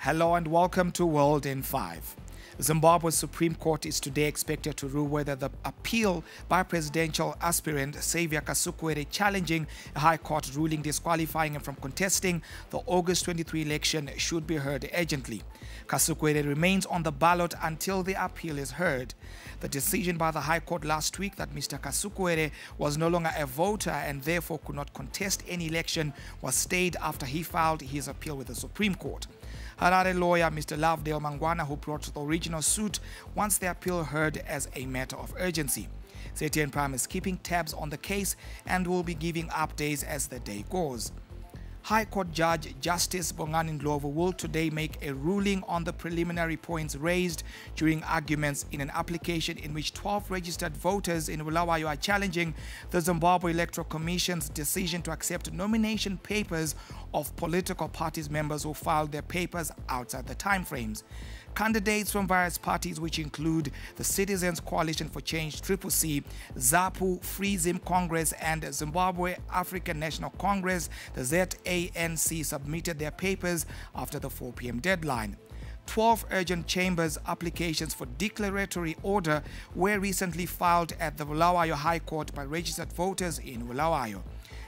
Hello and welcome to World in 5. Zimbabwe's Supreme Court is today expected to rule whether the appeal by presidential aspirant Saviour Kasukuwere challenging a High Court ruling disqualifying him from contesting the August 23 election should be heard urgently. Kasukuwere remains on the ballot until the appeal is heard. The decision by the High Court last week that Mr. Kasukuwere was no longer a voter and therefore could not contest any election was stayed after he filed his appeal with the Supreme Court. Harare lawyer Mr. Lovedale Mangwana, who brought the original suit, wants the appeal heard as a matter of urgency. ZTN Prime is keeping tabs on the case and will be giving updates as the day goes. High Court Judge Justice Bongani Ndlovu will today make a ruling on the preliminary points raised during arguments in an application in which 12 registered voters in Bulawayo are challenging the Zimbabwe Electoral Commission's decision to accept nomination papers of political parties members who filed their papers outside the timeframes. Candidates from various parties, which include the Citizens Coalition for Change (CCC), ZAPU, Free Zim Congress, and Zimbabwe African National Congress, the ZANC, submitted their papers after the 4 p.m. deadline. 12 urgent chambers applications for declaratory order were recently filed at the Bulawayo High Court by registered voters in Bulawayo.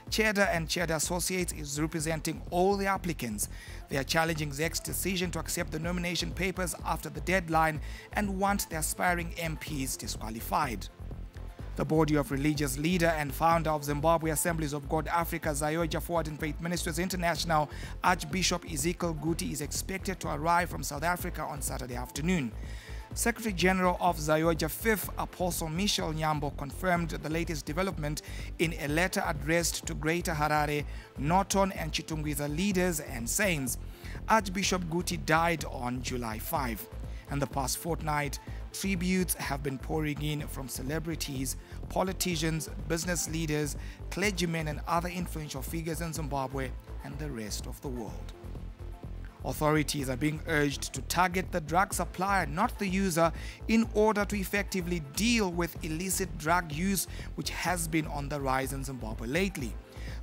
Cheda and Cheda Associates is representing all the applicants. They are challenging ZEC's decision to accept the nomination papers after the deadline and want the aspiring MPs disqualified. The body of religious leader and founder of Zimbabwe Assemblies of God Africa, Zayoja Forward and Faith Ministries International, Archbishop Ezekiel Guti, is expected to arrive from South Africa on Saturday afternoon. Secretary General of Zayoja Fifth, Apostle Michel Nyambo, confirmed the latest development in a letter addressed to Greater Harare, Norton and Chitungwiza leaders and saints. Archbishop Guti died on July 5. And the past fortnight, tributes have been pouring in from celebrities, politicians, business leaders, clergymen and other influential figures in Zimbabwe and the rest of the world. Authorities are being urged to target the drug supplier, not the user, in order to effectively deal with illicit drug use, which has been on the rise in Zimbabwe lately.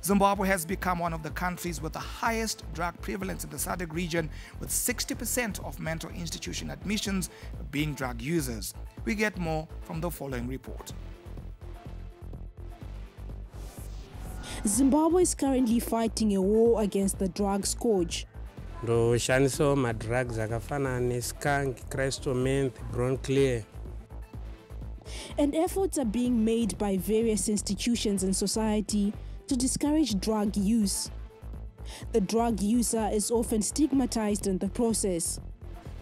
Zimbabwe has become one of the countries with the highest drug prevalence in the SADC region, with 60% of mental institution admissions being drug users. We get more from the following report. Zimbabwe is currently fighting a war against the drug scourge. Ndoshandisawo madrugs akafana neskank, crystal meth, bronclear. And efforts are being made by various institutions in society to discourage drug use. The drug user is often stigmatized in the process.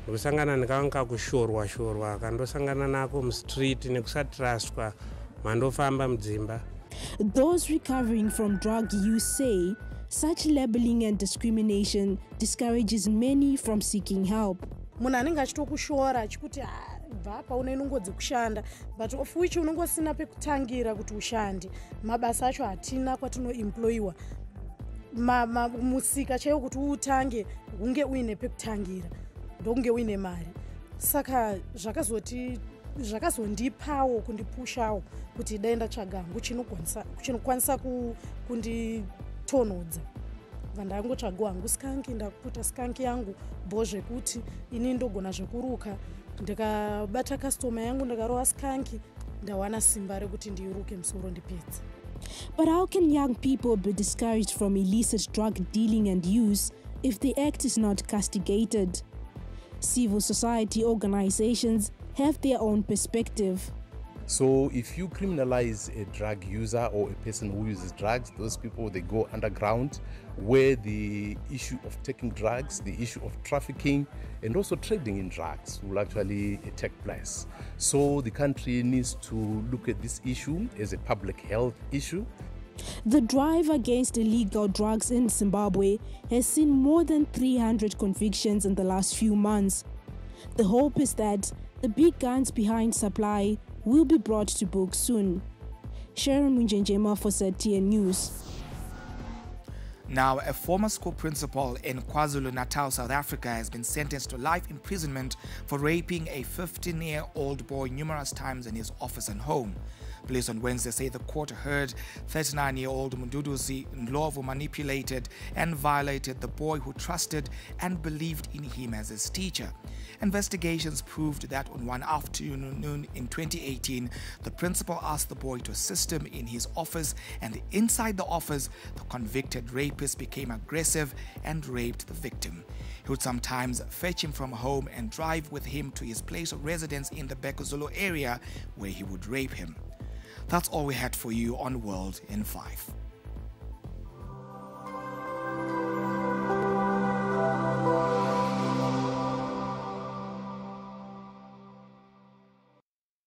Ndokusangana ndikanga kushorwa akandosangana nako mustreet nekusatrustwa mandofamba mudzimba. Those recovering from drug use say such labeling and discrimination discourages many from seeking help. Munhu anenge achitokushora achikuti bva apa une nungodzi kushanda, but of which unongosina pekutangira kuti ushande. Mabasa acho hatina kwatinoemployiwa. Musika chaiwo kuti utange hunge uine pekutangira, ndokunge uine mari. Saka zvakazondipawo kundipushawo kuti dai ndatsvaga hangu chinokwanisa kunditonhodza. Vandangotsvaga hangu skanki, ndakuputa skanki yangu zvekuti ini ndogona zvekuruka, ndikabata customer yangu ndakarova skanki, ndawana simba rekuti ndiruke musoro ndipedze. But how can young people be discouraged from illicit drug dealing and use if the act is not castigated? Civil society organizations have their own perspective. So if you criminalize a drug user or a person who uses drugs, those people, they go underground, where the issue of taking drugs, the issue of trafficking and also trading in drugs will actually take place. So the country needs to look at this issue as a public health issue. The drive against illegal drugs in Zimbabwe has seen more than 300 convictions in the last few months. The hope is that the big guns behind supply will be brought to book soon. Sharon Munjenjema for ZTN News. Now, a former school principal in KwaZulu-Natal, South Africa, has been sentenced to life imprisonment for raping a 15-year-old boy numerous times in his office and home. Police on Wednesday say the court heard 39-year-old Munduduzi Ndlovu manipulated and violated the boy who trusted and believed in him as his teacher. Investigations proved that on one afternoon in 2018, the principal asked the boy to assist him in his office, and inside the office, the convicted rapist became aggressive and raped the victim. He would sometimes fetch him from home and drive with him to his place of residence in the Bekozolo area, where he would rape him. That's all we had for you on World in 5.